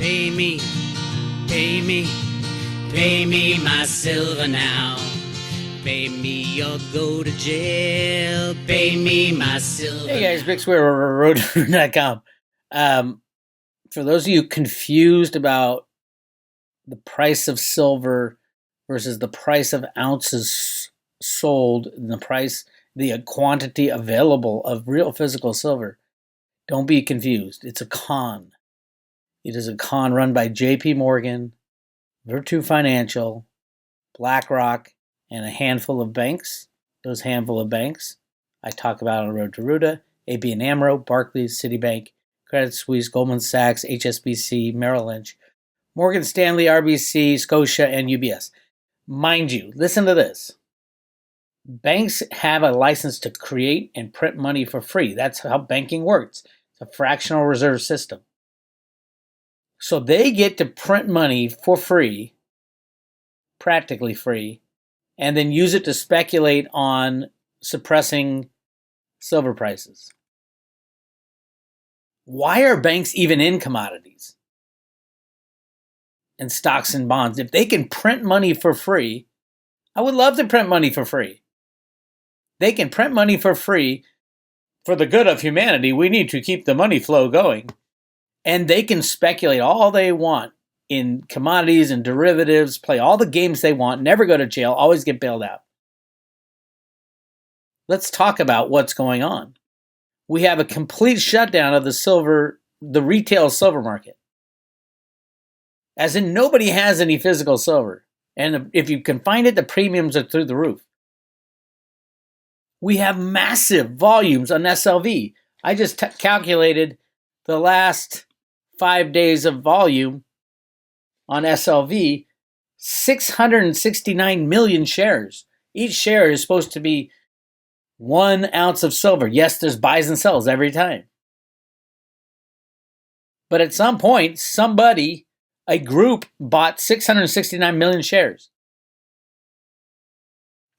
Pay me, pay me, pay me my silver now. Pay me or go to jail. Pay me my silver. Hey guys, Bix Weir, road.com. For those of you confused about the price of silver versus the price of ounces sold and the quantity available of real physical silver, don't be confused. It's a con. It is a con run by JP Morgan, Virtu Financial, BlackRock, and a handful of banks. Those handful of banks I talk about on Road to Ruta: ABN AMRO, Barclays, Citibank, Credit Suisse, Goldman Sachs, HSBC, Merrill Lynch, Morgan Stanley, RBC, Scotia, and UBS. Mind you, listen to this. Banks have a license to create and print money for free. That's how banking works. It's a fractional reserve system. So they get to print money for free, practically free, and then use it to speculate on suppressing silver prices. Why are banks even in commodities and stocks and bonds? If they can print money for free, I would love to print money for free. They can print money for free for the good of humanity. We need to keep the money flow going. And they can speculate all they want in commodities and derivatives, play all the games they want, never go to jail, always get bailed out. Let's talk about what's going on. We have a complete shutdown of the retail silver market. As in, nobody has any physical silver. And if you can find it, the premiums are through the roof. We have massive volumes on SLV. I just calculated the last 5 days of volume on SLV, 669 million shares. Each share is supposed to be 1 ounce of silver. Yes, there's buys and sells every time. But at some point, a group bought 669 million shares.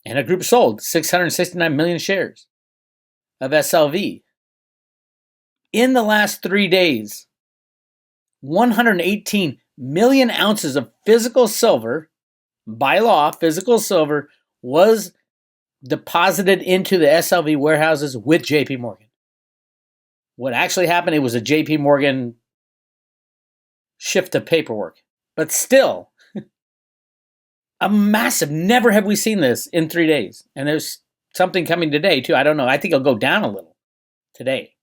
And a group sold 669 million shares of SLV. In the last 3 days, 118 million ounces of physical silver, by law, physical silver, was deposited into the SLV warehouses with JP Morgan. What actually happened, it was a JP Morgan shift of paperwork. But still, a massive, never have we seen this in 3 days. And there's something coming today too. I don't know. I think it'll go down a little today.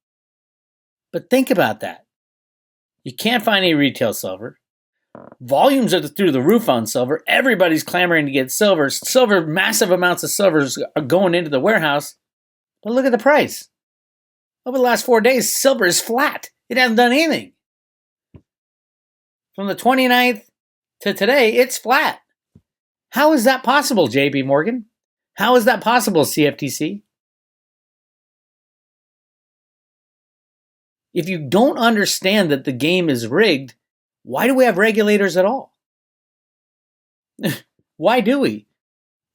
But think about that. You can't find any retail silver. Volumes are through the roof on silver. Everybody's clamoring to get silver. Massive amounts of silver are going into the warehouse. But look at the price. Over the last 4 days, silver is flat. It hasn't done anything. From the 29th to today, it's flat. How is that possible, JP Morgan? How is that possible, CFTC? If you don't understand that the game is rigged, why do we have regulators at all? Why do we?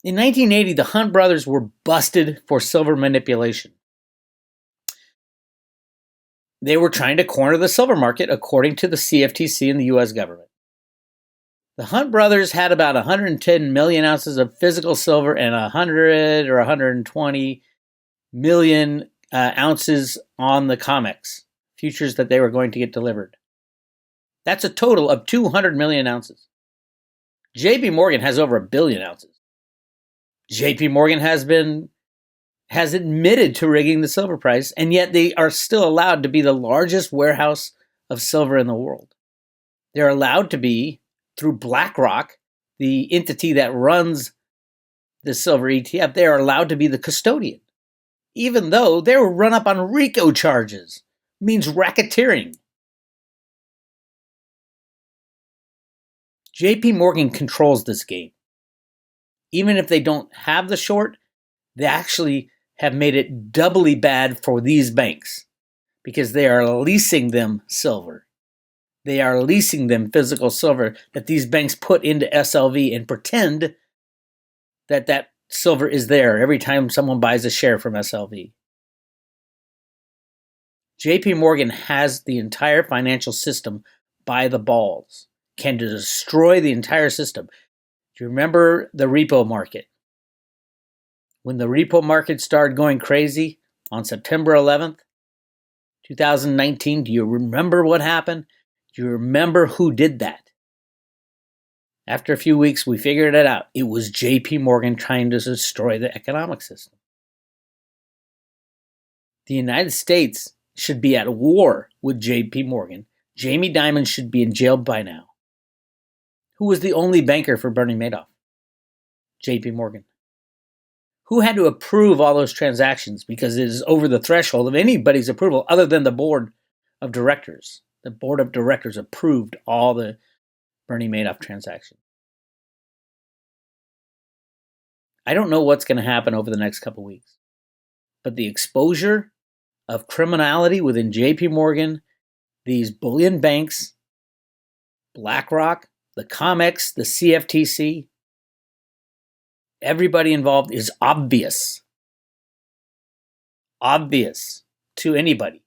In 1980, the Hunt brothers were busted for silver manipulation. They were trying to corner the silver market, according to the CFTC and the U.S. government. The Hunt brothers had about 110 million ounces of physical silver and 100 or 120 million ounces on the COMEX futures that they were going to get delivered. That's a total of 200 million ounces. JP Morgan has over 1 billion ounces. JP Morgan has admitted to rigging the silver price, and yet they are still allowed to be the largest warehouse of silver in the world. They're allowed to be, through BlackRock, the entity that runs the silver ETF, they are allowed to be the custodian, even though they were run up on RICO charges. Means racketeering. JP Morgan controls this game. Even if they don't have the short, they actually have made it doubly bad for these banks because they are leasing them silver. They are leasing them physical silver that these banks put into SLV and pretend that that silver is there every time someone buys a share from SLV. JP Morgan has the entire financial system by the balls, can destroy the entire system. Do you remember the repo market? When the repo market started going crazy on September 11th, 2019, do you remember what happened? Do you remember who did that? After a few weeks, we figured it out. It was JP Morgan trying to destroy the economic system. The United States should be at war with JP Morgan. Jamie Dimon should be in jail by now. Who was the only banker for Bernie Madoff? JP Morgan. Who had to approve all those transactions because it is over the threshold of anybody's approval other than the board of directors? The board of directors approved all the Bernie Madoff transactions. I don't know what's going to happen over the next couple of weeks, but the exposure of criminality within JP Morgan, these bullion banks, BlackRock, the COMEX, the CFTC, everybody involved is obvious. Obvious to anybody.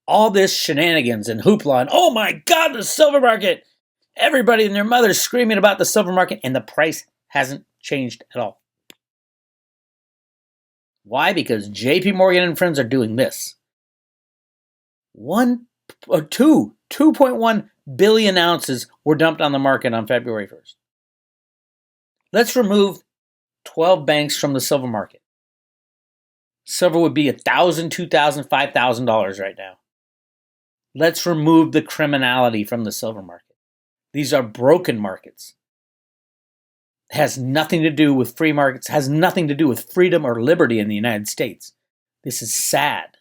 All this shenanigans and hoopla and, oh my God, the silver market. Everybody and their mother's screaming about the silver market and the price hasn't changed at all. Why? Because JP Morgan and friends are doing this. 2.1 billion ounces were dumped on the market on February 1st. Let's remove 12 banks from the silver market. Silver would be $1,000, $2,000, $5,000 right now. Let's remove the criminality from the silver market. These are broken markets. It has nothing to do with free markets, has nothing to do with freedom or liberty in the United States. This is sad.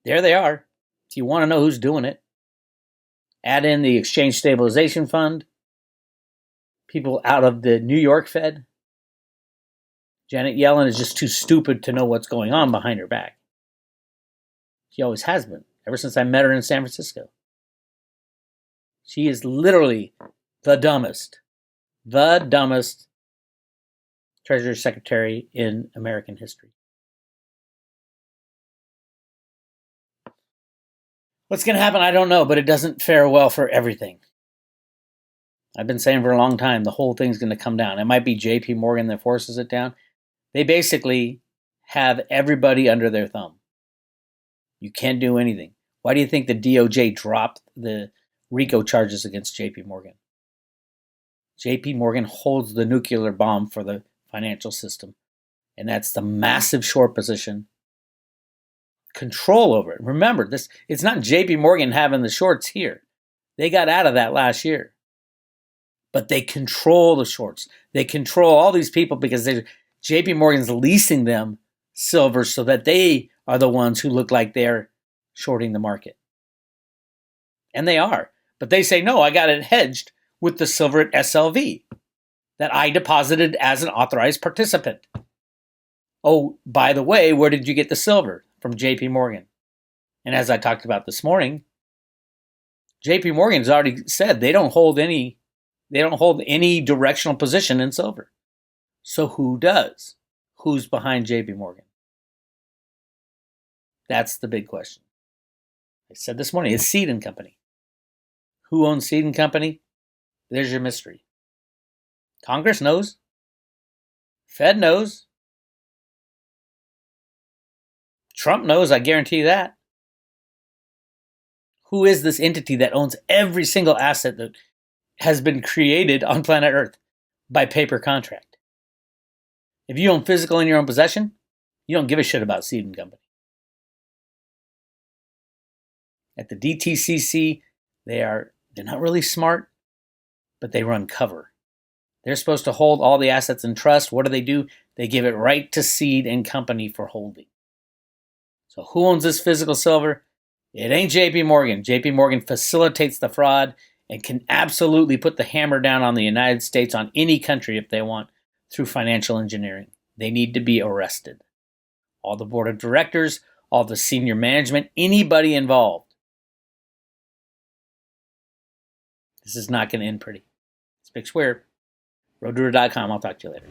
There they are. If you want to know who's doing it, add in the Exchange Stabilization Fund, people out of the New York Fed. Janet Yellen is just too stupid to know what's going on behind her back. She always has been, ever since I met her in San Francisco. She is literally the dumbest Treasury Secretary in American history. What's going to happen, I don't know, but it doesn't fare well for everything. I've been saying for a long time, the whole thing's going to come down. It might be JP Morgan that forces it down. They basically have everybody under their thumb. You can't do anything. Why do you think the DOJ dropped the RICO charges against JP Morgan? JP Morgan holds the nuclear bomb for the financial system, and that's the massive short position. Control over it. Remember, it's not JP Morgan having the shorts here. They got out of that last year. But they control the shorts. They control all these people because JP Morgan's leasing them silver so that they are the ones who look like they're shorting the market. And they are. But they say, no, I got it hedged with the silver at SLV that I deposited as an authorized participant. Oh, by the way, where did you get the silver? From JP Morgan. And as I talked about this morning, JP Morgan's already said they don't hold any directional position in silver. So who does? Who's behind JP Morgan? That's the big question. I said this morning, it's Seed & Company. Who owns Seed & Company? There's your mystery. Congress knows. Fed knows. Trump knows, I guarantee you that. Who is this entity that owns every single asset that has been created on planet Earth by paper contract? If you own physical in your own possession, you don't give a shit about Seed & Company. At the DTCC, they're not really smart, but they run cover. They're supposed to hold all the assets in trust. What do? They give it right to Seed & Company for holding. So who owns this physical silver? It ain't JP Morgan. JP Morgan facilitates the fraud and can absolutely put the hammer down on the United States, on any country if they want, through financial engineering. They need to be arrested. All the board of directors, all the senior management, anybody involved. This is not going to end pretty. It's Bix Weir, roadrunner.com. I'll talk to you later.